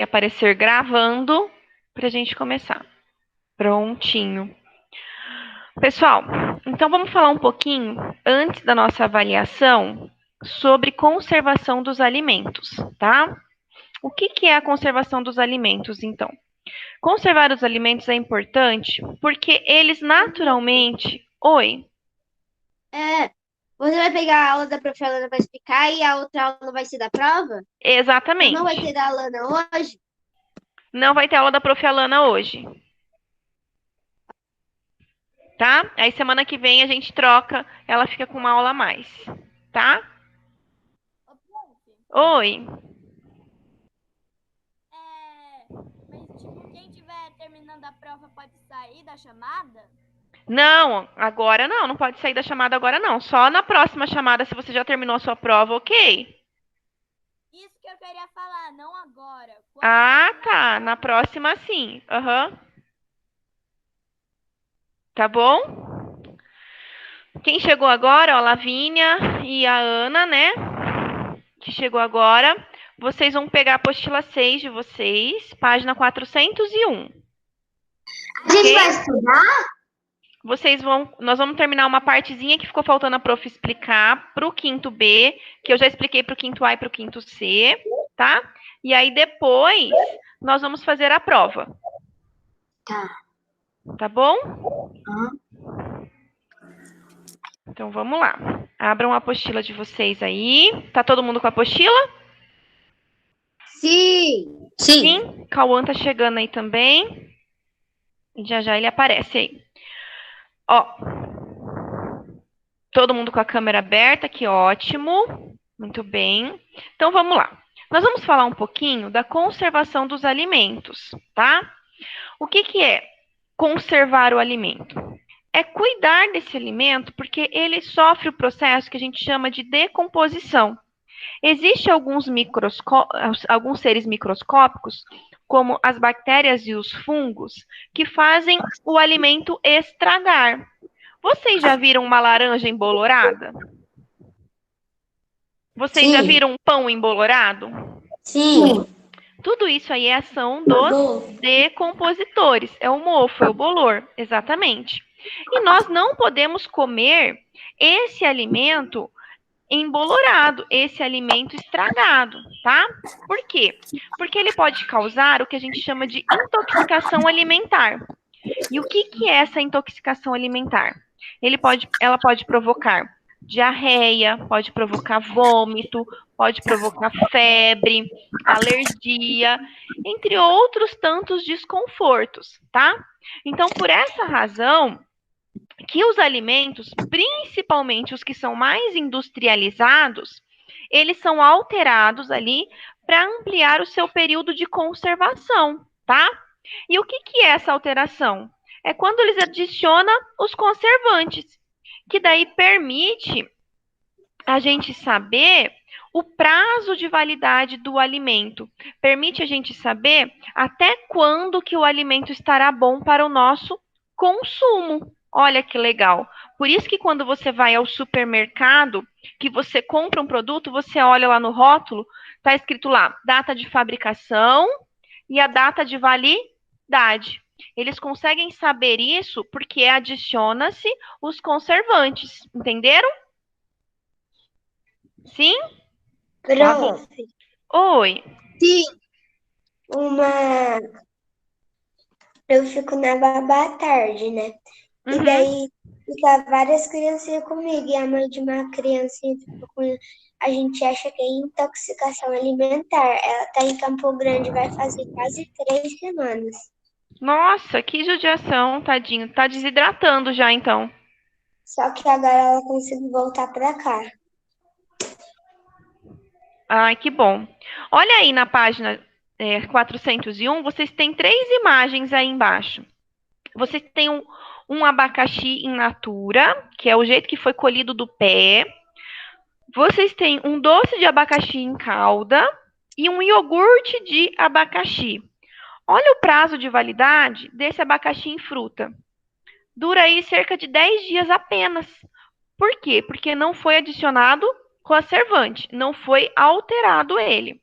aparecer gravando para a gente começar. Prontinho. Pessoal, então vamos falar um pouquinho, antes da nossa avaliação, sobre conservação dos alimentos, tá? O que é a conservação dos alimentos, então? Conservar os alimentos é importante porque eles naturalmente. Oi, É, você vai pegar a aula da prof. Alana para explicar e a outra aula vai ser da prova? Então não vai exatamente. ter da Alana hoje? Não vai ter aula da Prof. Alana hoje, tá? Aí semana que vem a gente troca, ela fica com uma aula a mais, tá? Ô, prof, Oi. mas tipo, quem tiver terminando a prova pode sair da chamada? Não, agora não, não pode sair da chamada agora não. Só na próxima chamada, se você já terminou a sua prova, ok? Isso que eu queria falar, não agora. Quando Ah, terminar a tá. Na prova. próxima sim. Aham. Tá bom? Quem chegou agora, ó, a Lavínia e a Ana, né? Que chegou agora. Vocês vão pegar a apostila 6 de vocês, página 401. A gente vai Ok? estudar? Nós vamos terminar uma partezinha que ficou faltando a prof explicar para o quinto B, que eu já expliquei para o quinto A e para o quinto C, tá? E aí depois nós vamos fazer a prova. Tá. Tá bom? Uhum. Então vamos lá. Abram a apostila de vocês aí. Tá todo mundo com a apostila? Sim. Sim. Sim. Cauã tá chegando aí também. E já já ele aparece aí. Ó, todo mundo com a câmera aberta, que ótimo. Muito bem. Então vamos lá. Nós vamos falar um pouquinho da conservação dos alimentos, tá? O que é conservar o alimento? É cuidar desse alimento porque ele sofre o processo que a gente chama de decomposição. Existem alguns seres microscópicos, como as bactérias e os fungos, que fazem o alimento estragar. Vocês já viram uma laranja embolorada? Vocês já Sim. viram um pão embolorado? Sim. Tudo isso aí é ação dos decompositores. É o mofo, é o bolor, exatamente. E nós não podemos comer esse alimento embolorado, esse alimento estragado, tá? Por quê? Porque ele pode causar o que a gente chama de intoxicação alimentar. E o que é essa intoxicação alimentar? Ela pode provocar diarreia, pode provocar vômito, pode provocar febre, alergia, entre outros tantos desconfortos, tá? Então, por essa razão, que os alimentos, principalmente os que são mais industrializados, eles são alterados ali para ampliar o seu período de conservação, tá? E o que é essa alteração? É quando eles adicionam os conservantes, que daí permite a gente saber o prazo de validade do alimento, permite a gente saber até quando que o alimento estará bom para o nosso consumo. Olha que legal. Por isso que quando você vai ao supermercado, que você compra um produto, você olha lá no rótulo, está escrito lá data de fabricação e a data de validade. Eles conseguem saber isso porque adiciona-se os conservantes, entenderam? Sim? Tá bom. Prof. Oi. Sim. Uma. Eu fico na babá à tarde, né? E Uhum. daí fica várias criancinhas comigo. E a mãe de uma criancinha fica com. A gente acha que é intoxicação alimentar. Ela tá em Campo Grande, vai fazer quase 3 semanas. Nossa, que judiação, tadinho. Tá desidratando já, então. Só que agora ela conseguiu voltar pra cá. Ai, que bom. Olha aí na página 401, vocês têm três imagens aí embaixo. Vocês têm um abacaxi in natura, que é o jeito que foi colhido do pé. Vocês têm um doce de abacaxi em calda e um iogurte de abacaxi. Olha o prazo de validade desse abacaxi em fruta. Dura aí cerca de 10 dias apenas. Por quê? Porque não foi adicionado conservante, não foi alterado ele.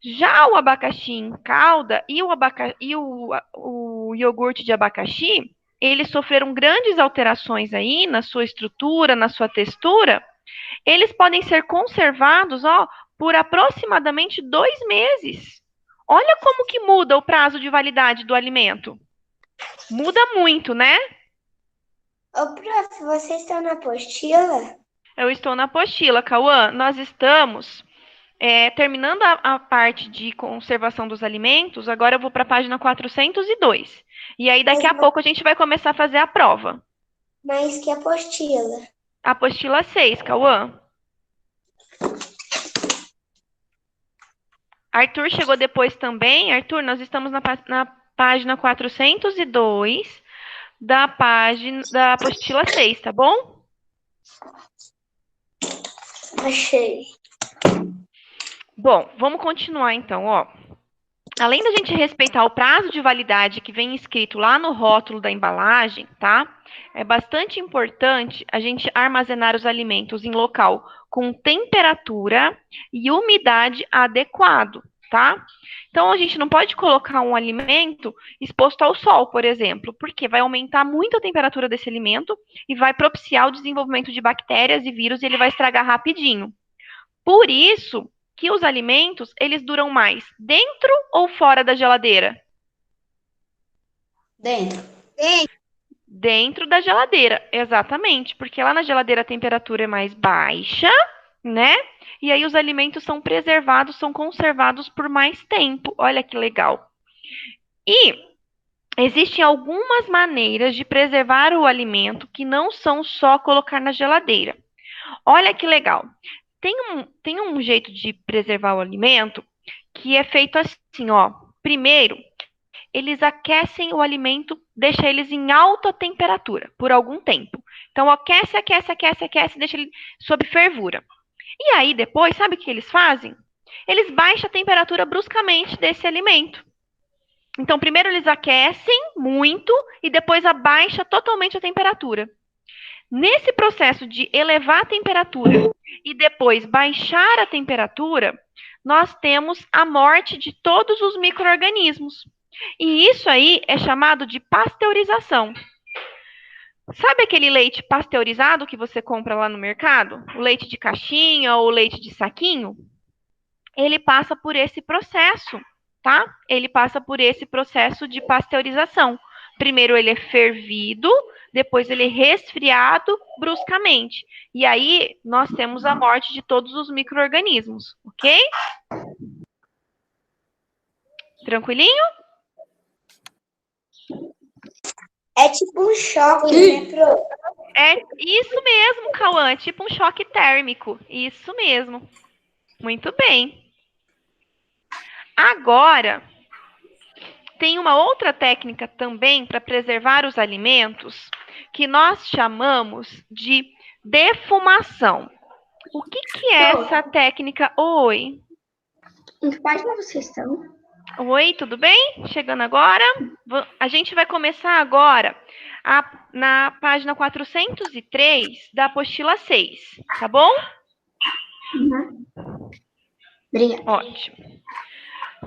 Já o abacaxi em calda e o iogurte de abacaxi, eles sofreram grandes alterações aí na sua estrutura, na sua textura. Eles podem ser conservados, ó, por aproximadamente 2 meses. Olha como que muda o prazo de validade do alimento. Muda muito, né? Ô, prof, vocês estão na apostila? Eu estou na apostila, Cauã. Nós estamos terminando a parte de conservação dos alimentos. Agora eu vou para a página 402. E aí, daqui a pouco, a gente vai começar a fazer a prova. Mas que apostila? Apostila 6, Cauã. Arthur chegou depois também. Arthur, nós estamos na página 402 da apostila 6, tá bom? Achei. Bom, vamos continuar então, ó. Além da gente respeitar o prazo de validade que vem escrito lá no rótulo da embalagem, tá? É bastante importante a gente armazenar os alimentos em local com temperatura e umidade adequado, tá? Então, a gente não pode colocar um alimento exposto ao sol, por exemplo, porque vai aumentar muito a temperatura desse alimento e vai propiciar o desenvolvimento de bactérias e vírus e ele vai estragar rapidinho. Por isso que os alimentos, eles duram mais dentro ou fora da geladeira? Dentro. Dentro da geladeira, exatamente, porque lá na geladeira a temperatura é mais baixa, né? E aí os alimentos são preservados, são conservados por mais tempo. Olha que legal. E existem algumas maneiras de preservar o alimento que não são só colocar na geladeira. Olha que legal. Tem um jeito de preservar o alimento que é feito assim, ó. Primeiro, eles aquecem o alimento, deixa eles em alta temperatura por algum tempo. Então, aquece, deixa ele sob fervura. E aí, depois, sabe o que eles fazem? Eles baixam a temperatura bruscamente desse alimento. Então, primeiro eles aquecem muito e depois abaixa totalmente a temperatura. Nesse processo de elevar a temperatura e depois baixar a temperatura, nós temos a morte de todos os micro-organismos. E isso aí é chamado de pasteurização. Sabe aquele leite pasteurizado que você compra lá no mercado? O leite de caixinha ou o leite de saquinho? Ele passa por esse processo, tá? Ele passa por esse processo de pasteurização. Primeiro ele é fervido, depois ele é resfriado bruscamente. E aí nós temos a morte de todos os micro-organismos, ok? Tranquilinho? É tipo um choque, né, Pro? É isso mesmo, Cauã, é tipo um choque térmico. Isso mesmo. Muito bem. Agora, tem uma outra técnica também para preservar os alimentos que nós chamamos de defumação. O que é essa técnica? Oi. Em que página vocês estão? Oi, tudo bem? Chegando agora. A gente vai começar agora na página 403 da apostila 6, tá bom? Obrigada. Ótimo.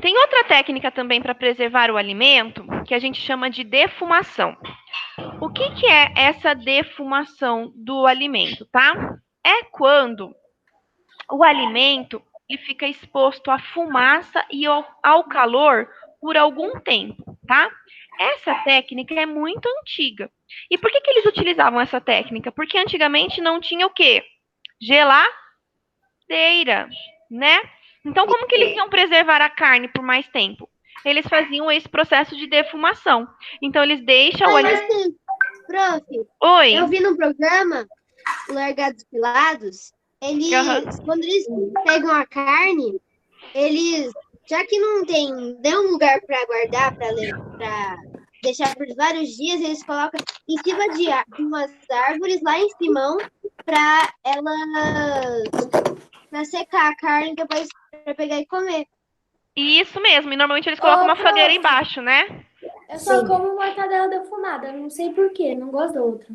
Tem outra técnica também para preservar o alimento que a gente chama de defumação. O que é essa defumação do alimento, tá? É quando o alimento ele fica exposto à fumaça e ao calor por algum tempo, tá? Essa técnica é muito antiga. E por que eles utilizavam essa técnica? Porque antigamente não tinha o quê? Geladeira, né? Então, como que eles iam preservar a carne por mais tempo? Eles faziam esse processo de defumação. Então, eles deixam o alimento... Prof, Oi. eu vi no programa Largados Pilados, quando eles pegam a carne, eles, já que não tem nenhum lugar para guardar, para deixar por vários dias, eles colocam em cima de umas árvores lá em cima para secar a carne depois para pegar e comer. Isso mesmo, e normalmente eles colocam uma fogueira embaixo, né? Eu só como mortadela defumada, não sei porquê, não gosto da outra.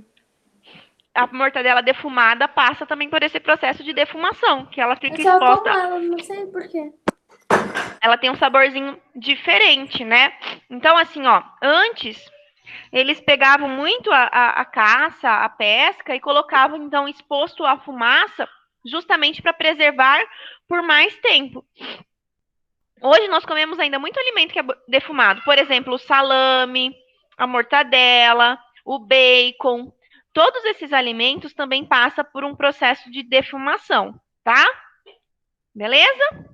A mortadela defumada passa também por esse processo de defumação, que ela fica Eu só exposta... como ela, não sei porquê. ela tem um saborzinho diferente, né? Então, assim, ó, antes eles pegavam muito a caça, a pesca e colocavam, então, exposto à fumaça, justamente para preservar por mais tempo. Hoje nós comemos ainda muito alimento que é defumado. Por exemplo, o salame, a mortadela, o bacon. Todos esses alimentos também passam por um processo de defumação, tá? Beleza?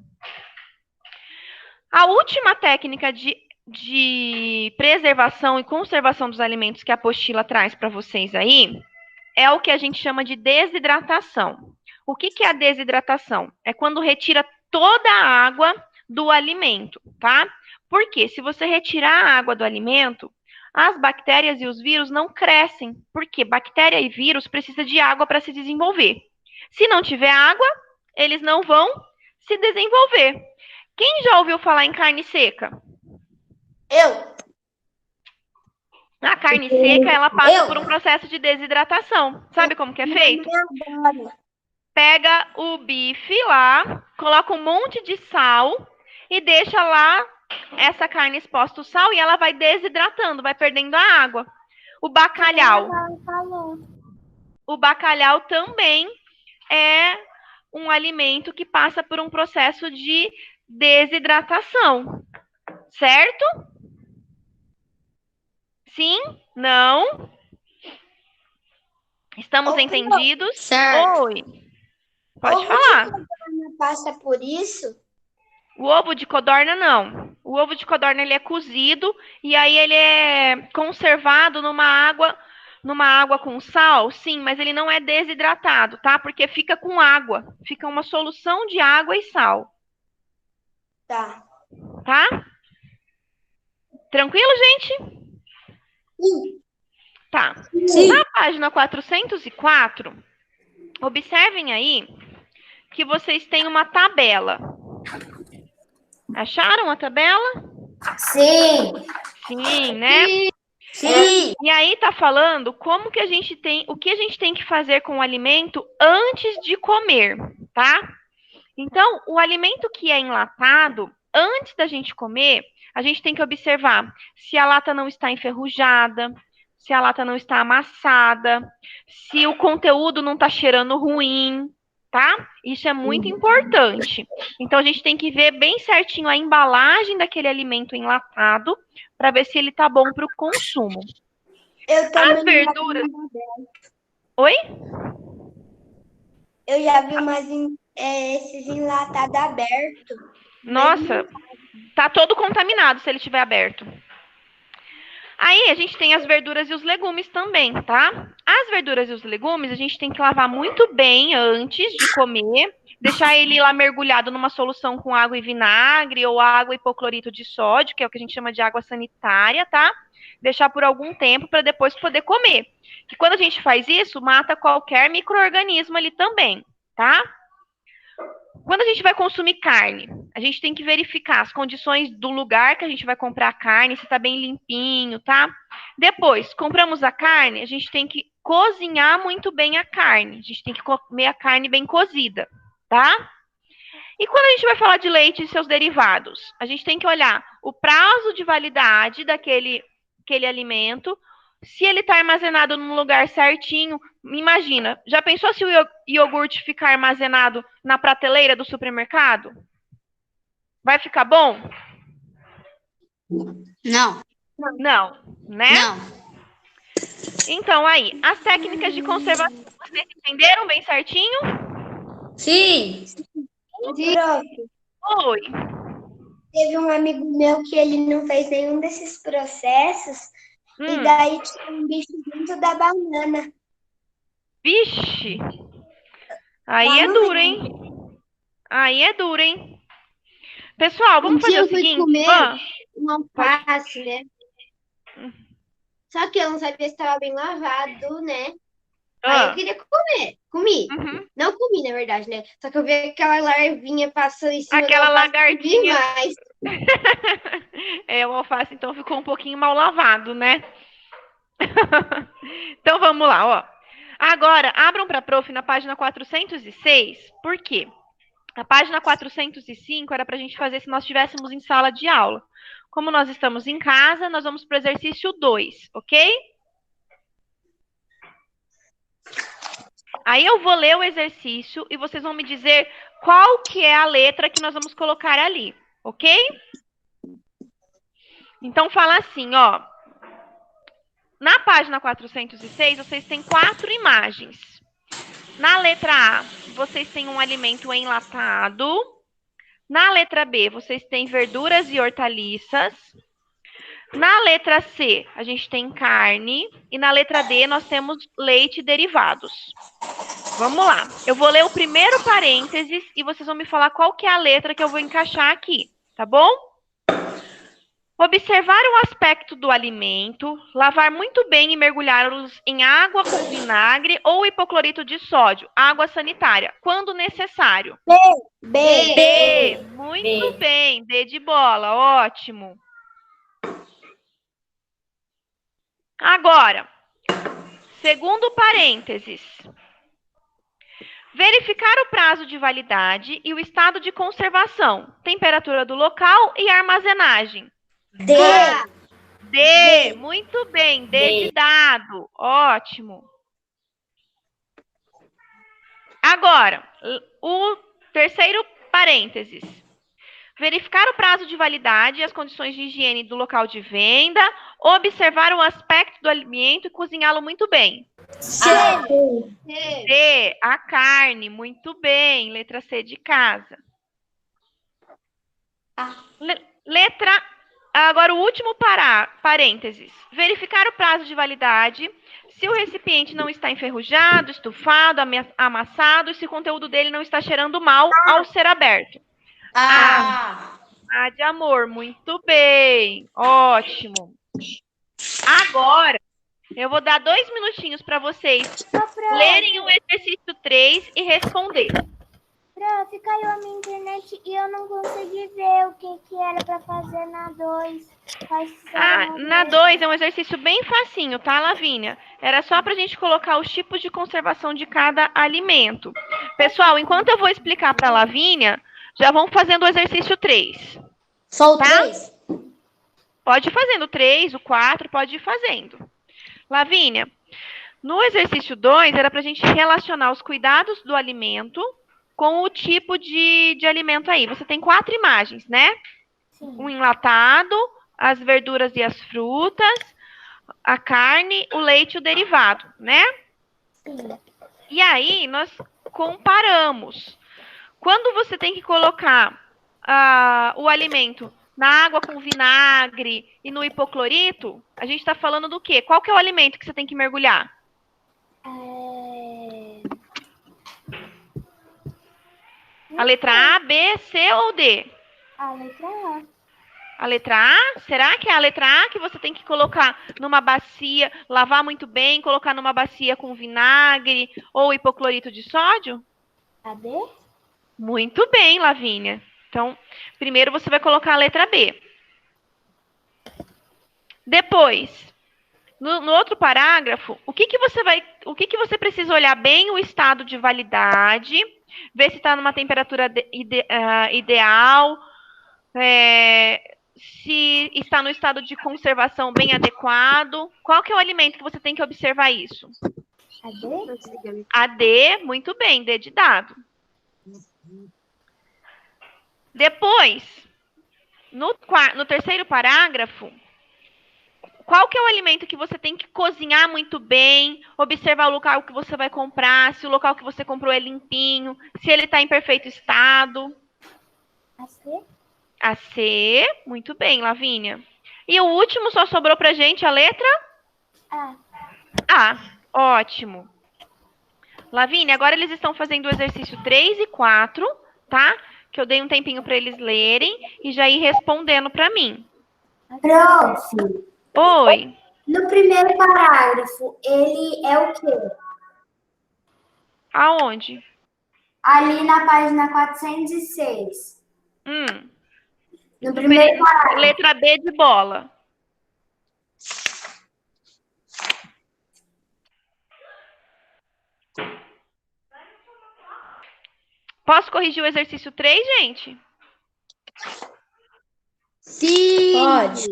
A última técnica de preservação e conservação dos alimentos que a apostila traz para vocês aí é o que a gente chama de desidratação. O que é a desidratação? É quando retira toda a água do alimento, tá? Porque se você retirar a água do alimento, as bactérias e os vírus não crescem, porque bactéria e vírus precisam de água para se desenvolver. Se não tiver água, eles não vão se desenvolver. Quem já ouviu falar em carne seca? Eu. A carne seca, ela passa por um processo de desidratação. Sabe como que é feito? Pega o bife lá, coloca um monte de sal e deixa lá essa carne exposta ao sal e ela vai desidratando, vai perdendo a água. O bacalhau. O bacalhau também é um alimento que passa por um processo de desidratação. Certo? Sim? Não? Estamos entendidos? Certo. Oi. Pode falar. Passa por isso? O ovo de codorna, não. O ovo de codorna, ele é cozido e aí ele é conservado numa água com sal, sim, mas ele não é desidratado, tá? Porque fica com água. Fica uma solução de água e sal. Tá. Tá? Tranquilo, gente? Sim. Tá. Sim. Na página 404, observem aí que vocês têm uma tabela. Acharam a tabela? Sim. Sim, né? Sim. E aí tá falando como que a gente tem, o que a gente tem que fazer com o alimento antes de comer, tá? Então, o alimento que é enlatado, antes da gente comer, a gente tem que observar se a lata não está enferrujada, se a lata não está amassada, se o conteúdo não está cheirando ruim, tá? Isso é muito importante. Então, a gente tem que ver bem certinho a embalagem daquele alimento enlatado para ver se ele tá bom para o consumo. Eu também As verduras. Oi? Eu já vi esses enlatados abertos. Nossa, tá todo contaminado se ele estiver aberto. Aí a gente tem as verduras e os legumes também, tá? As verduras e os legumes a gente tem que lavar muito bem antes de comer, deixar ele lá mergulhado numa solução com água e vinagre ou água e hipoclorito de sódio, que é o que a gente chama de água sanitária, tá? Deixar por algum tempo para depois poder comer. E quando a gente faz isso, mata qualquer micro-organismo ali também, tá? Quando a gente vai consumir carne, a gente tem que verificar as condições do lugar que a gente vai comprar a carne, se está bem limpinho, tá? Depois, compramos a carne, a gente tem que cozinhar muito bem a carne. A gente tem que comer a carne bem cozida, tá? E quando a gente vai falar de leite e seus derivados, a gente tem que olhar o prazo de validade daquele alimento, se ele está armazenado num lugar certinho. Imagina, já pensou se o iogurte ficar armazenado na prateleira do supermercado? Vai ficar bom? Não. Não, né? Não. Então, aí, as técnicas de conservação, vocês entenderam bem certinho? Sim. Prof, Oi. teve um amigo meu que ele não fez nenhum desses processos e daí tinha um bicho dentro da banana. Vixe. Aí é duro, hein? Aí é duro, hein? Pessoal, vamos fazer o seguinte. Comer um alface, né? Só que eu não sabia se estava bem lavado, né? Aí eu queria comer. Comi. Uhum. Não comi, na verdade, né? Só que eu vi aquela larvinha passando em cima Aquela do alface lagartinha. demais. O alface então ficou um pouquinho mal lavado, né? Então vamos lá, ó. Agora, abram para a prof na página 406. Por quê? A página 405 era para a gente fazer se nós estivéssemos em sala de aula. Como nós estamos em casa, nós vamos para o exercício 2, ok? Aí eu vou ler o exercício e vocês vão me dizer qual que é a letra que nós vamos colocar ali, ok? Então fala assim, ó. Na página 406, vocês têm 4 imagens. Na letra A, vocês têm um alimento enlatado. Na letra B, vocês têm verduras e hortaliças. Na letra C, a gente tem carne. E na letra D, nós temos leite e derivados. Vamos lá. Eu vou ler o primeiro parênteses e vocês vão me falar qual que é a letra que eu vou encaixar aqui, tá bom? Observar o aspecto do alimento, lavar muito bem e mergulhá-los em água com vinagre ou hipoclorito de sódio, água sanitária, quando necessário. B. Muito bem, D de bola, ótimo. Agora, segundo parênteses. Verificar o prazo de validade e o estado de conservação, temperatura do local e armazenagem. D, muito bem, D de dado, ótimo. Agora, o terceiro parênteses. Verificar o prazo de validade e as condições de higiene do local de venda, observar o aspecto do alimento e cozinhá-lo muito bem. D, a carne, muito bem, letra C de casa. Agora o último parênteses. Verificar o prazo de validade, se o recipiente não está enferrujado, estufado, amassado e se o conteúdo dele não está cheirando mal ao ser aberto. A de amor, muito bem, ótimo. Agora, eu vou dar 2 minutinhos para vocês lerem o exercício 3 e responder. Prof, caiu a minha internet e eu não consegui ver o que era para fazer na 2. Na 2 é um exercício bem facinho, tá, Lavínia? Era só para a gente colocar os tipos de conservação de cada alimento. Pessoal, enquanto eu vou explicar para a Lavínia, já vão fazendo o exercício 3. Só o 3? Pode ir fazendo o 3, o 4, pode ir fazendo. Lavínia, no exercício 2 era para a gente relacionar os cuidados do alimento com o tipo de alimento aí. Você tem 4 imagens, né? Sim. Um enlatado, as verduras e as frutas, a carne, o leite e o derivado, né? Sim. E aí, nós comparamos. Quando você tem que colocar o alimento na água com vinagre e no hipoclorito, a gente está falando do quê? Qual que é o alimento que você tem que mergulhar? A letra A, B, C ou D? A letra A. A letra A? Será que é a letra A que você tem que colocar numa bacia, lavar muito bem, colocar numa bacia com vinagre ou hipoclorito de sódio? A D? Muito bem, Lavínia. Então, primeiro você vai colocar a letra B. Depois, no outro parágrafo, o que você precisa olhar bem o estado de validade, ver se está numa temperatura ideal, se está no estado de conservação bem adequado. Qual que é o alimento que você tem que observar isso? A D? A D, muito bem, D de dado. Depois, no terceiro parágrafo, qual que é o alimento que você tem que cozinhar muito bem, observar o local que você vai comprar, se o local que você comprou é limpinho, se ele está em perfeito estado? A C? A C, muito bem, Lavínia. E o último só sobrou pra gente a letra? A. A, ótimo. Lavínia, agora eles estão fazendo o exercício 3 e 4, tá? Que eu dei um tempinho para eles lerem e já ir respondendo para mim. Prof, Oi. no primeiro parágrafo, ele é o quê? Aonde? Ali na página 406. No primeiro parágrafo. Letra B de bola. Posso corrigir o exercício 3, gente? Sim. Pode.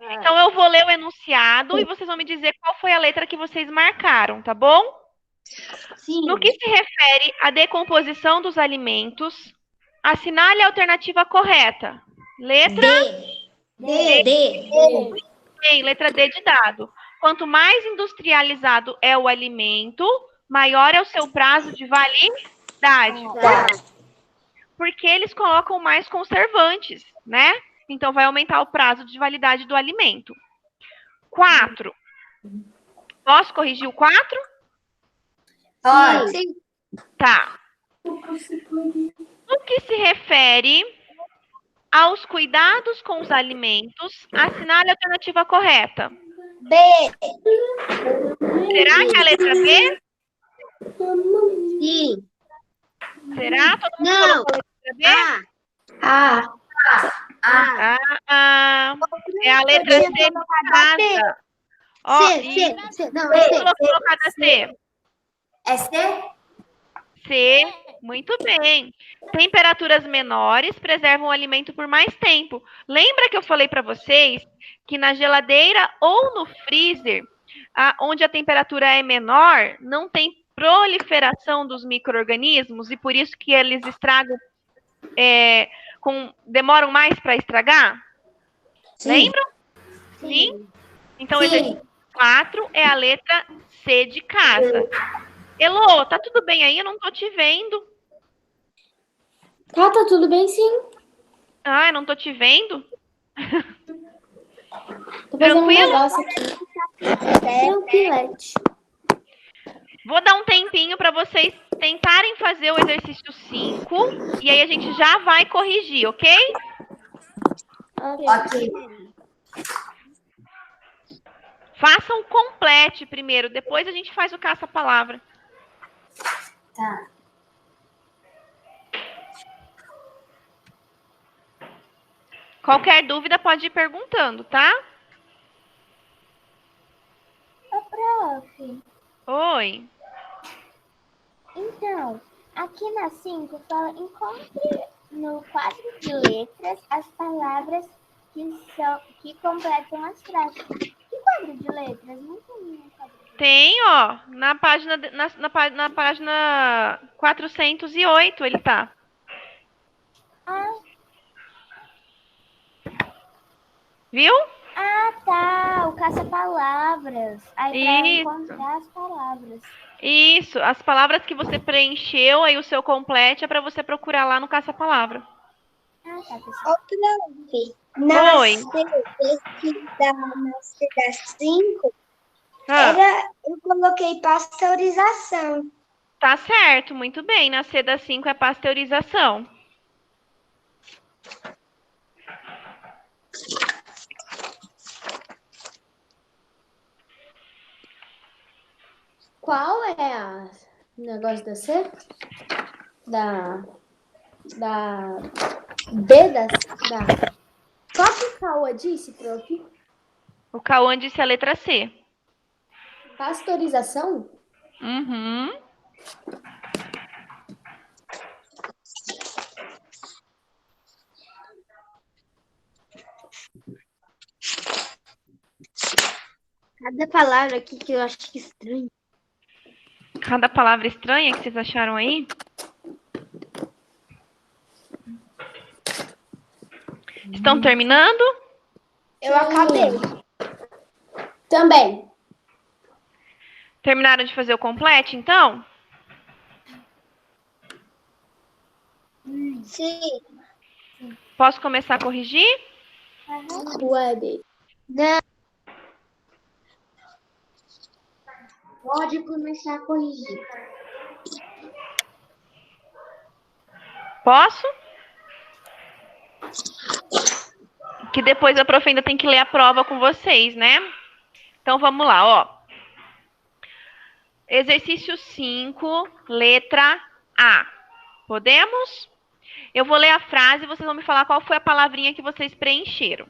Então, eu vou ler o enunciado e vocês vão me dizer qual foi a letra que vocês marcaram, tá bom? Sim. No que se refere à decomposição dos alimentos, assinale a alternativa correta. Letra D. bem, letra D de dado. Quanto mais industrializado é o alimento, maior é o seu prazo de validade. Porque eles colocam mais conservantes, né? Então, vai aumentar o prazo de validade do alimento. 4. Posso corrigir o 4? Pode. Sim. Tá. No que se refere aos cuidados com os alimentos, assinale a alternativa correta. B. Será que é a letra B? Sim. Será? Todo mundo Não. colocou a letra B? A. É a letra C de casa. Ó, C. Não, quem é colocou colocada C? É C? C, muito bem. Temperaturas menores preservam o alimento por mais tempo. Lembra que eu falei para vocês que na geladeira ou no freezer, onde a temperatura é menor, não tem proliferação dos micro-organismos e por isso que eles estragam, demoram mais para estragar? Sim. Lembram? Sim? Então, o exercício 4 é a letra C de casa. Elô, tá tudo bem aí? Eu não tô te vendo. Tá tudo bem, sim. Ah, eu não tô te vendo? Tô fazendo um Tranquilo? negócio aqui. Tranquilete. Vou dar um tempinho para vocês tentarem fazer o exercício 5 e aí a gente já vai corrigir, ok? Ok. Façam o complete primeiro, depois a gente faz o caça-palavra. Tá. Qualquer dúvida pode ir perguntando, tá? Ô, prof. Oi. Então, aqui na 5 fala encontre no quadro de letras as palavras que completam as frases. Que quadro de letras? Não tem nenhum quadro de letras. Tem, ó, na página 408 ele tá. Ah, Viu? tá. O caça-palavras. Aí pra encontrar as palavras. Isso, as palavras que você preencheu, aí o seu complete é para você procurar lá no caça-palavra. Ah, tá, pessoal. Outra. Na Oi. C da 5, Ah, eu coloquei pasteurização. tá certo, muito bem. Na C da 5 é pasteurização. Qual é o negócio da C? Da B da... Qual que o Cauã disse, prof? O Cauã disse a letra C. Pasteurização? Uhum. Cada palavra aqui que eu acho estranho. Cada palavra estranha que vocês acharam aí? Estão terminando? Eu acabei. Também. Terminaram de fazer o complete, então? Sim. Posso começar a corrigir? Pode. Não. Pode começar a corrigir. Posso? Que depois a prof ainda tem que ler a prova com vocês, né? Então vamos lá, ó. Exercício 5, letra A. Podemos? Eu vou ler a frase e vocês vão me falar qual foi a palavrinha que vocês preencheram.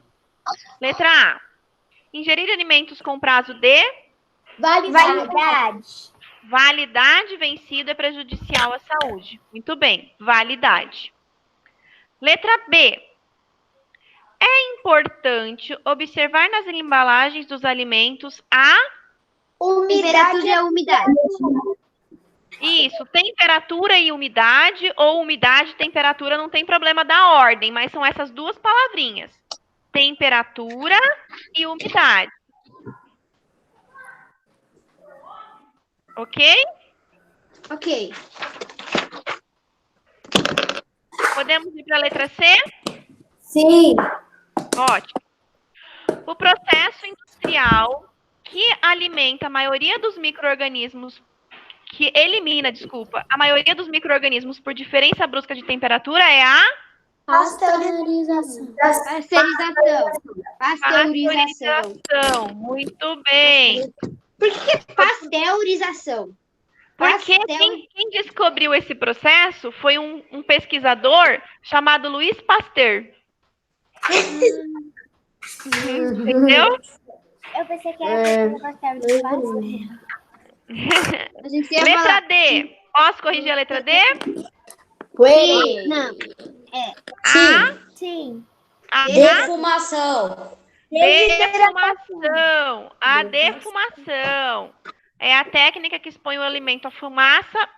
Letra A. Ingerir alimentos com prazo de Validade. Validade vencida é prejudicial à saúde. Muito bem, validade. Letra B. É importante observar nas embalagens dos alimentos a Temperatura e a umidade. Isso, temperatura e umidade, ou umidade e temperatura, não tem problema da ordem, mas são essas duas palavrinhas. Temperatura e umidade. Ok? Ok. Podemos ir para a letra C? Sim. Ótimo. O processo industrial que alimenta a maioria dos micro-organismos, que elimina, desculpa, a maioria dos micro-organismos por diferença brusca de temperatura é a Pasteurização. pasteurização. Muito bem. Por que pasteurização? Porque quem descobriu esse processo foi um pesquisador chamado Louis Pasteur. Entendeu? Eu pensei que era pasteurização. Letra D. Posso corrigir a letra D? Não. Sim. A Defumação. defumação. A defumação é a técnica que expõe o alimento à fumaça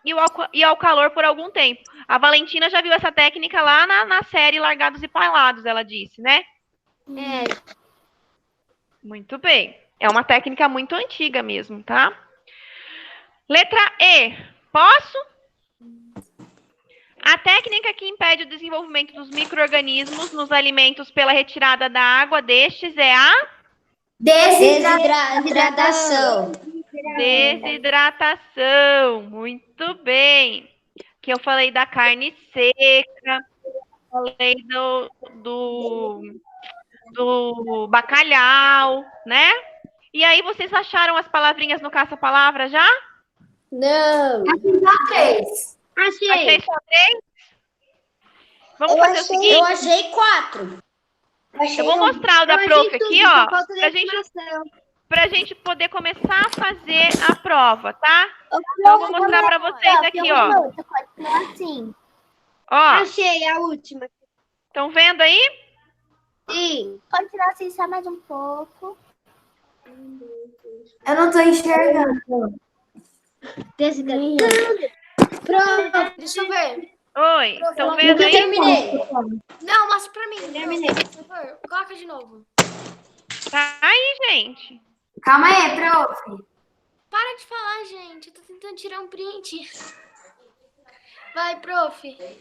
e ao calor por algum tempo. A Valentina já viu essa técnica lá na série Largados e Pelados, ela disse, né? Muito bem. É uma técnica muito antiga mesmo, tá? Letra E. Posso? A técnica que impede o desenvolvimento dos micro-organismos nos alimentos pela retirada da água destes é a Desidratação. desidratação. Muito bem. Que eu falei da carne seca, falei do bacalhau, né? E aí, vocês acharam as palavrinhas no caça-palavra já? Não. Achei só 3? Vamos fazer o seguinte. Eu achei 4. Eu vou mostrar o da prof aqui, ó, pra gente poder começar a fazer a prova, tá? Então, eu vou mostrar pra vocês aqui, ó. Assim. Ó, Achei a última. estão vendo aí? Sim. Pode tirar assim só mais um pouco. Eu não tô enxergando. Pronto. Deixa eu ver. Oi, estão vendo Eu aí? terminei. Não, mostra pra mim. Terminei. Por favor, coloca de novo. Tá aí, gente. Calma aí, prof. Para de falar, gente. Eu tô tentando tirar um print. Vai, prof.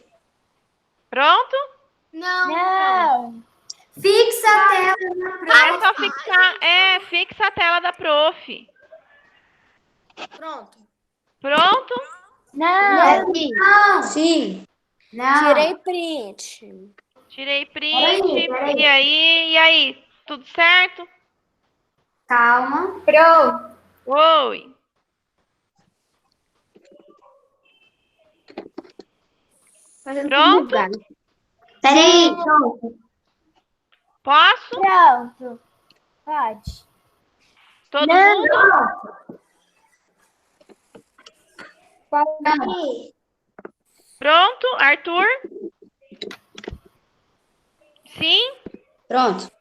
Pronto? Não. Não. Fixa a tela na prof. É só fixar. Fixa a tela da prof. Pronto. Pronto? Não. Sim. Não. print. Tirei print. E aí? Tudo certo? Calma. Oi. Pronto? Peraí. Posso? Pronto. Pode. Todo mundo? Pode. Pronto? Arthur? Sim? Pronto.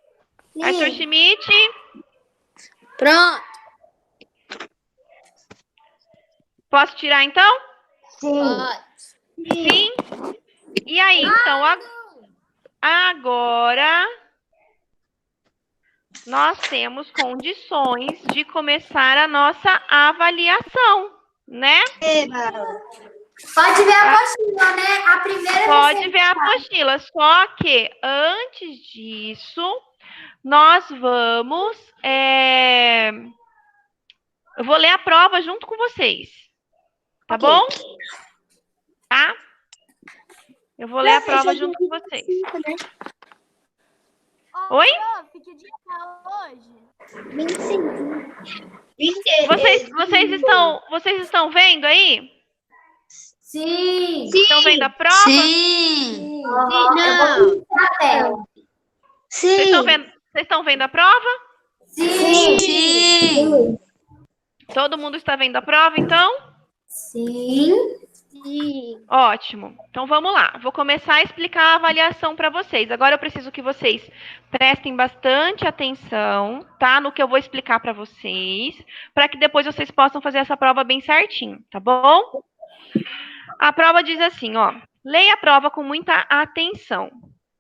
Arthur Schmidt? Pronto. Posso tirar então? Sim. Sim. E aí, então, agora nós temos condições de começar a nossa avaliação, né? Pode ver a apostila, né? A primeira Pode ver a apostila, só que antes disso, nós vamos... Eu vou ler a prova junto com vocês, tá bom? Tá? Eu vou ler a prova junto com vocês. Oi? Prof, que dia tá hoje? 25. Vocês estão vendo aí? Sim. Estão vendo a prova? Sim. Não. Vocês estão vendo a prova? Sim. Sim. Todo mundo está vendo a prova, então? Sim. Sim. Ótimo. Então vamos lá. Vou começar a explicar a avaliação para vocês. Agora eu preciso que vocês prestem bastante atenção, tá? No que eu vou explicar para vocês, para que depois vocês possam fazer essa prova bem certinho, tá bom? A prova diz assim, ó. Leia a prova com muita atenção.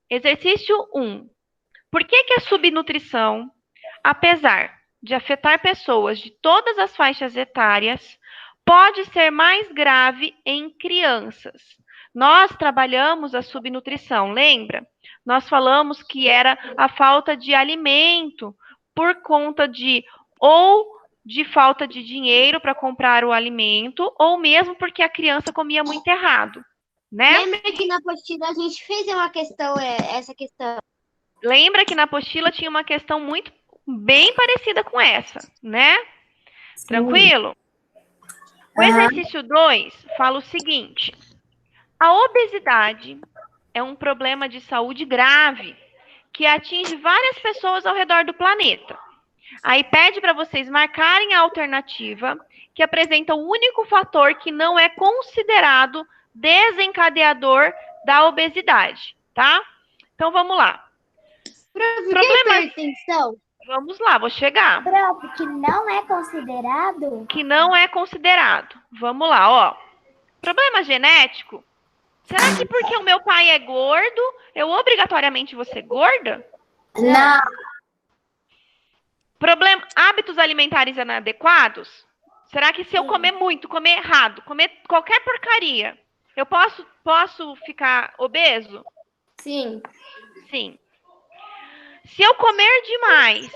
Exercício 1. Por que a subnutrição, apesar de afetar pessoas de todas as faixas etárias, pode ser mais grave em crianças? Nós trabalhamos a subnutrição, lembra? Nós falamos que era a falta de alimento por conta de falta de dinheiro para comprar o alimento, ou mesmo porque a criança comia muito errado, né? Lembra que na apostila a gente fez essa questão? Lembra que na apostila tinha uma questão muito bem parecida com essa, né? Sim. Tranquilo? O exercício 2 fala o seguinte: a obesidade é um problema de saúde grave que atinge várias pessoas ao redor do planeta. Aí pede para vocês marcarem a alternativa que apresenta o único fator que não é considerado desencadeador da obesidade, tá? Então vamos lá. Hipertensão? Vamos lá, vou chegar. Prof, que não é considerado? Que não é considerado. Vamos lá, ó. Problema genético. Será que porque o meu pai é gordo, eu obrigatoriamente vou ser gorda? Não. Hábitos alimentares inadequados? Será que se eu comer muito, comer errado, comer qualquer porcaria, eu posso ficar obeso? Sim. Sim. Se eu comer demais,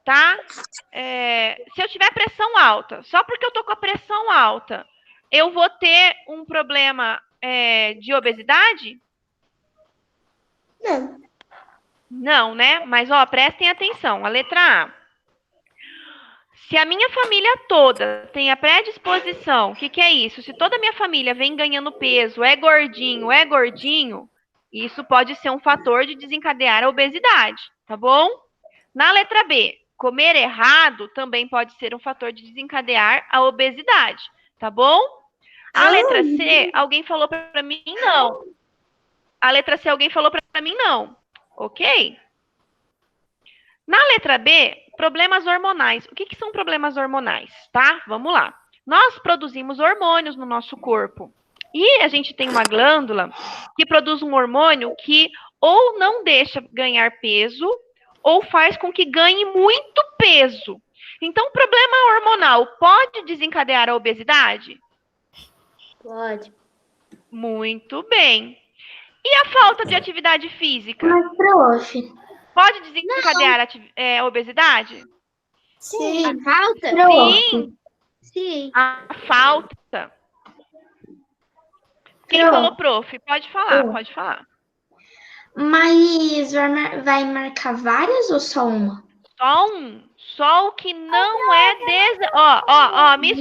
tá? Se eu tiver pressão alta, só porque eu tô com a pressão alta, eu vou ter um problema de obesidade? Não. Não, né? Mas, ó, prestem atenção. A letra A. Se a minha família toda tem a predisposição, o que é isso? Se toda a minha família vem ganhando peso, é gordinho, isso pode ser um fator de desencadear a obesidade, tá bom? Na letra B, comer errado também pode ser um fator de desencadear a obesidade, tá bom? A letra C, alguém falou para mim não. A letra C, alguém falou para mim não. Ok? Na letra B, problemas hormonais. O que são problemas hormonais, tá? Vamos lá. Nós produzimos hormônios no nosso corpo. E a gente tem uma glândula que produz um hormônio que ou não deixa ganhar peso, ou faz com que ganhe muito peso. Então, problema hormonal pode desencadear a obesidade? Pode. Muito bem. E a falta de atividade física? Mas, prof. Pode desencadear a obesidade? Sim. A falta? Sim. Sim. A falta. Quem falou, prof? Pode falar, pode falar. Mas vai marcar várias ou só uma? Só um. Só o que não é... Ó, me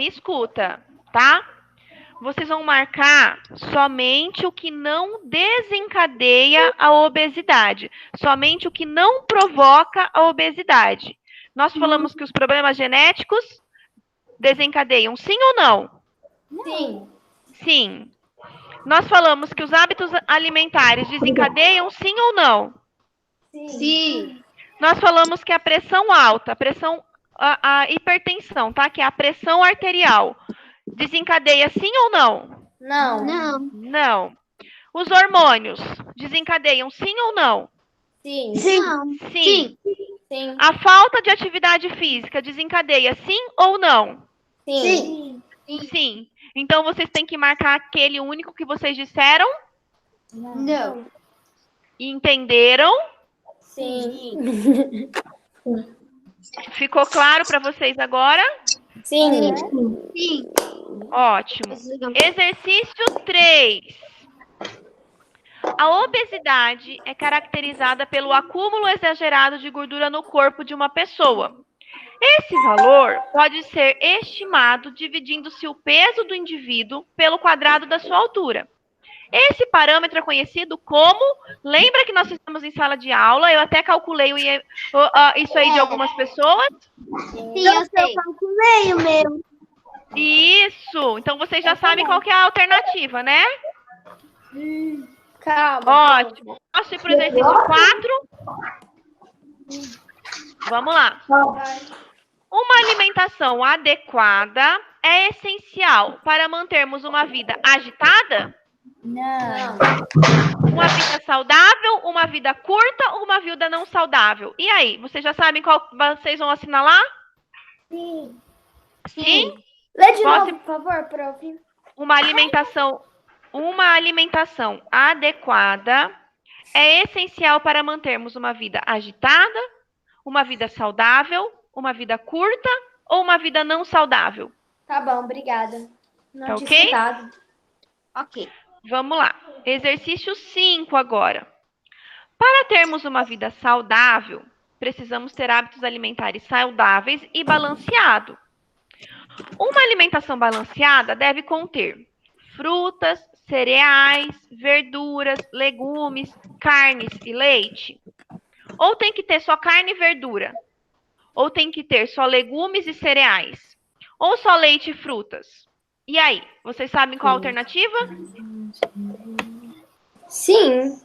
escuta, tá? Vocês vão marcar somente o que não desencadeia a obesidade. Somente o que não provoca a obesidade. Nós falamos que os problemas genéticos desencadeiam, sim ou não? Sim. Sim. Nós falamos que os hábitos alimentares desencadeiam, sim ou não? Sim. Nós falamos que a pressão alta, a hipertensão, tá? Que é a pressão arterial, desencadeia sim ou não? Não. Não. Não. Os hormônios desencadeiam sim ou não? Sim. Sim. Sim. Sim. A falta de atividade física desencadeia sim ou não? Sim. Sim. Então vocês têm que marcar aquele único que vocês disseram? Não. Entenderam? Sim. Ficou claro para vocês agora? Sim. Sim. Ótimo. Exercício 3. A obesidade é caracterizada pelo acúmulo exagerado de gordura no corpo de uma pessoa. Esse valor pode ser estimado dividindo-se o peso do indivíduo pelo quadrado da sua altura. Esse parâmetro é conhecido como... Lembra que nós estamos em sala de aula? Eu até calculei isso aí de algumas pessoas. Sim, eu sei. Eu calculei o meu. Isso! Então vocês já sabem qual que é a alternativa, né? Calma. Ótimo. Posso ir para o exercício 4? Vamos lá. Uma alimentação adequada é essencial para mantermos uma vida agitada? Não. Uma vida saudável, uma vida curta ou uma vida não saudável? E aí, vocês já sabem qual vocês vão assinalar? Sim. Sim? Lê de Posso- novo, por favor, prof. Uma alimentação adequada é essencial para mantermos uma vida agitada, uma vida saudável, uma vida curta ou uma vida não saudável? Tá bom, obrigada. Não Tá tinha ok? escutado. Ok. Vamos lá. Exercício 5 agora. Para termos uma vida saudável, precisamos ter hábitos alimentares saudáveis e balanceados. Uma alimentação balanceada deve conter frutas, cereais, verduras, legumes, carnes e leite. Ou tem que ter só carne e verdura? Ou tem que ter só legumes e cereais? Ou só leite e frutas? E aí, vocês sabem qual a alternativa? Sim,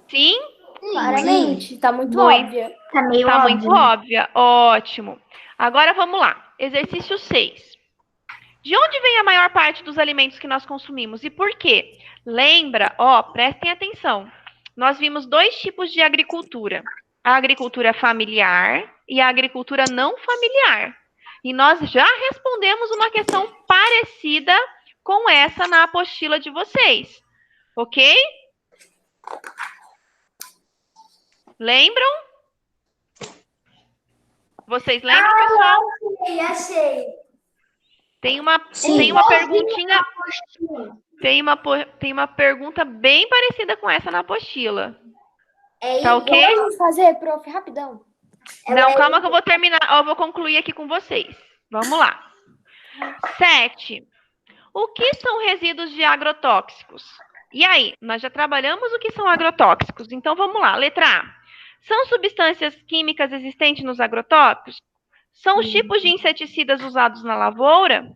Sim? claramente. Tá muito Muito. óbvia. Tá meio Tá óbvio. muito óbvia. Ótimo. Agora vamos lá. Exercício 6. De onde vem a maior parte dos alimentos que nós consumimos e por quê? Lembra, prestem atenção. Nós vimos 2 tipos de agricultura: a agricultura familiar e a agricultura não familiar. E nós já respondemos uma questão parecida com essa na apostila de vocês. Ok? Lembram? Vocês lembram, pessoal? Achei. Tem uma perguntinha. Tem uma pergunta bem parecida com essa na apostila. Tá ok? Vamos fazer, prof, rapidão. Não, calma que eu vou terminar. Eu vou concluir aqui com vocês. Vamos lá. 7. O que são resíduos de agrotóxicos? E aí, nós já trabalhamos o que são agrotóxicos. Então, vamos lá. Letra A. São substâncias químicas existentes nos agrotóxicos? São os tipos de inseticidas usados na lavoura?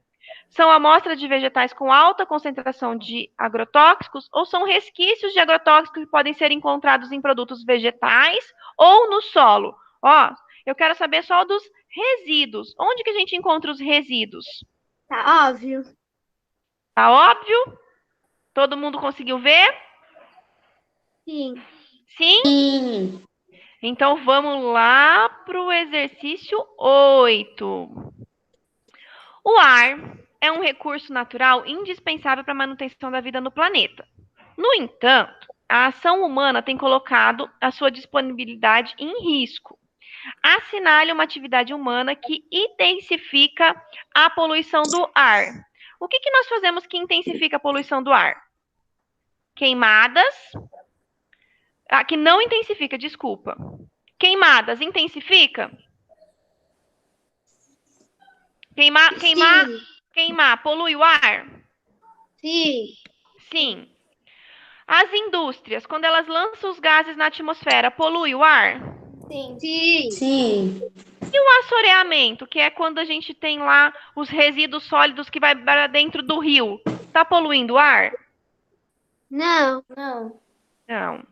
São amostras de vegetais com alta concentração de agrotóxicos ou são resquícios de agrotóxicos que podem ser encontrados em produtos vegetais ou no solo? Eu quero saber só dos resíduos. Onde que a gente encontra os resíduos? Tá óbvio. Tá óbvio? Todo mundo conseguiu ver? Sim. Sim? Então vamos lá para o exercício 8. O ar é um recurso natural indispensável para a manutenção da vida no planeta. No entanto, a ação humana tem colocado a sua disponibilidade em risco. Assinale uma atividade humana que intensifica a poluição do ar. O que nós fazemos que intensifica a poluição do ar? Queimadas. Que não intensifica, desculpa. Queimadas intensifica? Queimar polui o ar? Sim. Sim. As indústrias, quando elas lançam os gases na atmosfera, polui o ar? Sim. Sim. E o assoreamento, que é quando a gente tem lá os resíduos sólidos que vai para dentro do rio, tá poluindo o ar? Não. Não.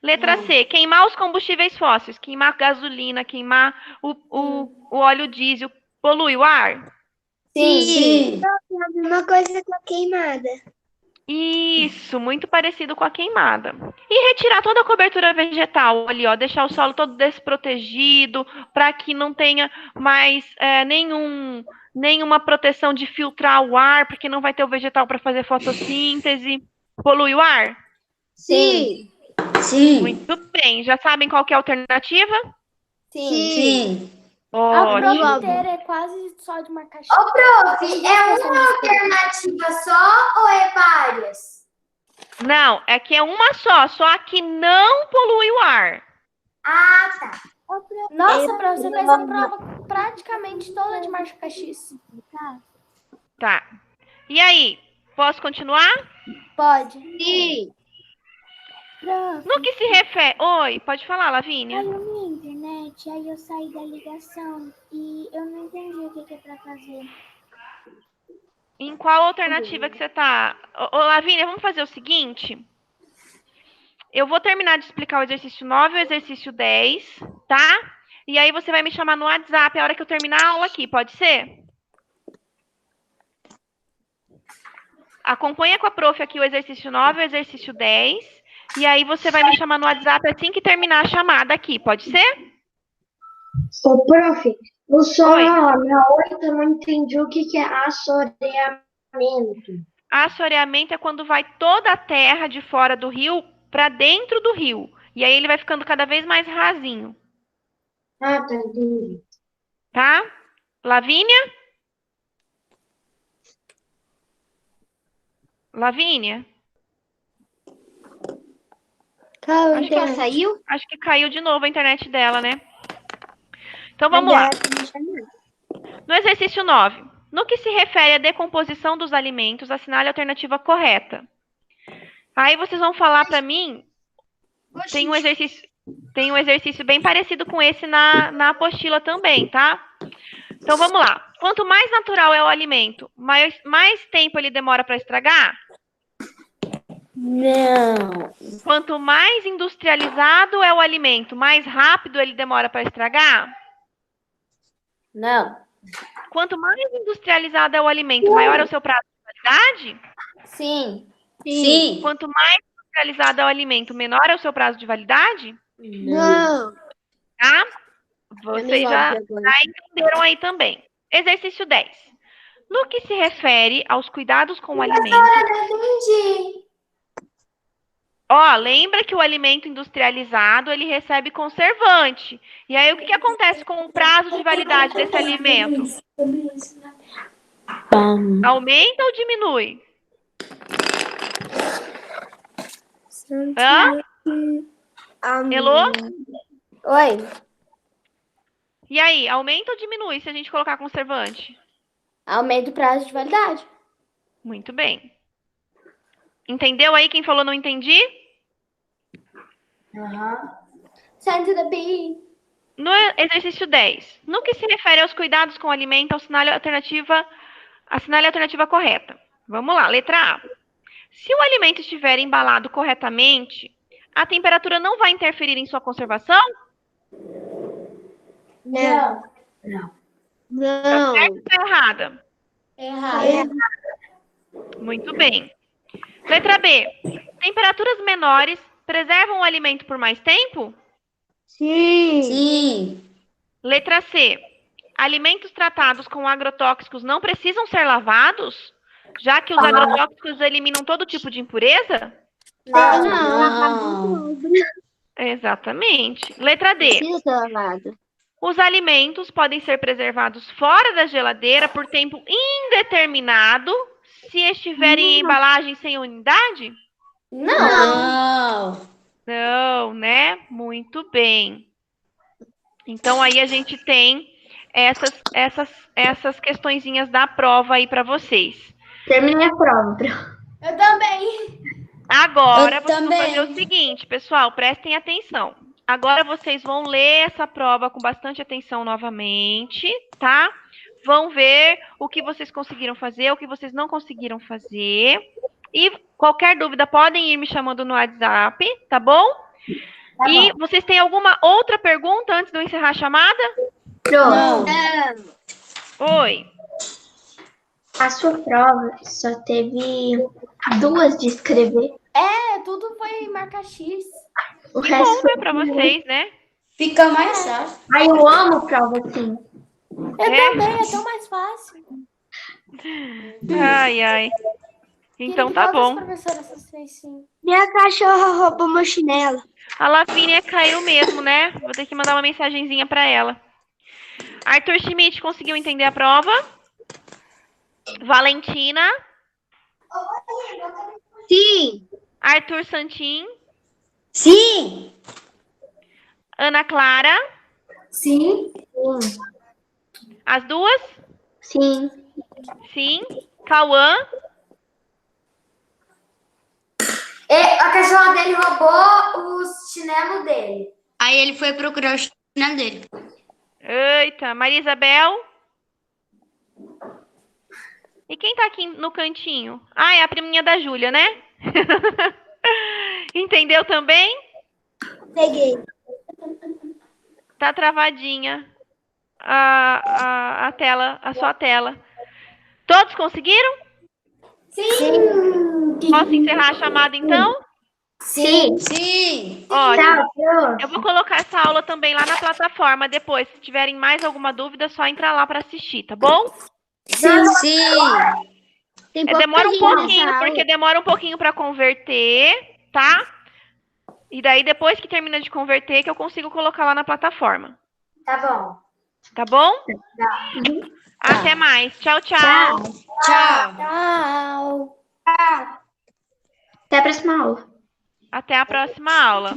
Letra C, queimar os combustíveis fósseis, queimar gasolina, queimar o óleo diesel, polui o ar? Sim. É a mesma coisa com a queimada. Isso, muito parecido com a queimada. E retirar toda a cobertura vegetal ali, deixar o solo todo desprotegido, para que não tenha mais nenhuma proteção de filtrar o ar, porque não vai ter o vegetal para fazer fotossíntese. Polui o ar? Sim. Muito bem. Já sabem qual que é a alternativa? Sim. A Ótimo. prova inteira é quase só de uma caixinha. Prof, é uma alternativa só ou é várias? Não, é que é uma só a que não polui o ar. Ah, tá. Nossa, prof, você fez a prova praticamente toda de marcha caxiça. Tá. E aí, posso continuar? Pode. Sim. Prof, No que se refere... Oi, pode falar, Lavínia. caiu minha internet, aí eu saí da ligação e eu não entendi o que é pra fazer. Em qual alternativa que você tá? Ô, Lavínia, vamos fazer o seguinte. Eu vou terminar de explicar o exercício 9 e o exercício 10, tá? E aí você vai me chamar no WhatsApp a hora que eu terminar a aula aqui, pode ser? Acompanha com a prof aqui o exercício 9 e o exercício 10. E aí você vai me chamar no WhatsApp assim que terminar a chamada aqui, pode ser? Ô, prof, eu só Oi. na 8 eu não entendi o que é assoreamento. Assoreamento é quando vai toda a terra de fora do rio para dentro do rio. E aí ele vai ficando cada vez mais rasinho, Ah, tá, entendi. tá? Lavínia? Lavínia? Acho que ela saiu? Acho que caiu de novo a internet dela, né? Então vamos lá. No exercício 9. No que se refere à decomposição dos alimentos, assinale a alternativa correta. Aí vocês vão falar para mim. Tem um exercício bem parecido com esse na apostila também, tá? Então vamos lá. Quanto mais natural é o alimento, mais tempo ele demora para estragar? Não. Quanto mais industrializado é o alimento, mais rápido ele demora para estragar? Não. Quanto mais industrializado é o alimento, maior é o seu prazo de validade? Sim. Sim. Quanto mais industrializado é o alimento, menor é o seu prazo de validade? Não. Tá? Vocês já entenderam aí também. Exercício 10. No que se refere aos cuidados com o alimento. Entendi. Ó, lembra que o alimento industrializado, ele recebe conservante. E aí, o que acontece com o prazo de validade desse alimento? Aumenta ou diminui? Hã? Elô? Oi. E aí, aumenta ou diminui se a gente colocar conservante? Aumenta o prazo de validade. Muito bem. Entendeu aí quem falou não entendi? Sente the bee. No exercício 10. No que se refere aos cuidados com o alimento, assinale a alternativa correta. Vamos lá, letra A. Se o alimento estiver embalado corretamente, a temperatura não vai interferir em sua conservação? Não. Tá certo ou tá errada? Errado. Muito bem. Letra B. Temperaturas menores preservam o alimento por mais tempo? Sim. Letra C. Alimentos tratados com agrotóxicos não precisam ser lavados, já que os agrotóxicos eliminam todo tipo de impureza? Não. Exatamente. Letra D. Precisa ser lavado. Os alimentos podem ser preservados fora da geladeira por tempo indeterminado se estiverem em embalagem sem unidade? Não. Não, né? Muito bem. Então aí a gente tem essas questõezinhas da prova aí para vocês. Terminei a prova. Eu também. Agora Eu vocês vão fazer também. o seguinte, pessoal, prestem atenção. Agora vocês vão ler essa prova com bastante atenção novamente, tá? Vão ver o que vocês conseguiram fazer, o que vocês não conseguiram fazer. E qualquer dúvida podem ir me chamando no WhatsApp, tá bom? E vocês têm alguma outra pergunta antes de eu encerrar a chamada? Não. Oi. A sua prova só teve 2 de escrever. Tudo foi marca X. O Que resto bom, foi né, pra vocês, né? Fica mais fácil. Ai, eu amo prova assim. Eu também, é tão mais fácil. Ai, ai. Então tá bom. Professoras, sim. Minha cachorra roubou meu chinelo. A Lavínia caiu mesmo, né? Vou ter que mandar uma mensagenzinha pra ela. Arthur Schmidt conseguiu entender a prova? Valentina? Sim. Arthur Santin? Sim. Ana Clara? Sim. As duas? Sim. Sim. Cauã? A cachorra dele roubou os chinelos dele. Aí ele foi procurar o chinelo dele. Eita. Maria Isabel? E quem tá aqui no cantinho? Ah, é a priminha da Júlia, né? Entendeu também? Peguei. Tá travadinha a tela, a sua tela. Todos conseguiram? Sim. Posso encerrar a chamada então? Sim. Sim. Ótimo. Tá, Eu vou colocar essa aula também lá na plataforma depois. Se tiverem mais alguma dúvida, é só entrar lá para assistir, tá bom? Sim. Sim. Tem pouca Demora um gente nessa pouquinho, aula. porque demora um pouquinho para converter, tá? E daí, depois que termina de converter, que eu consigo colocar lá na plataforma. Tá bom. Tá bom? Até mais. Tchau, tchau. Tchau. Tchau. Até a próxima aula. Até a próxima aula.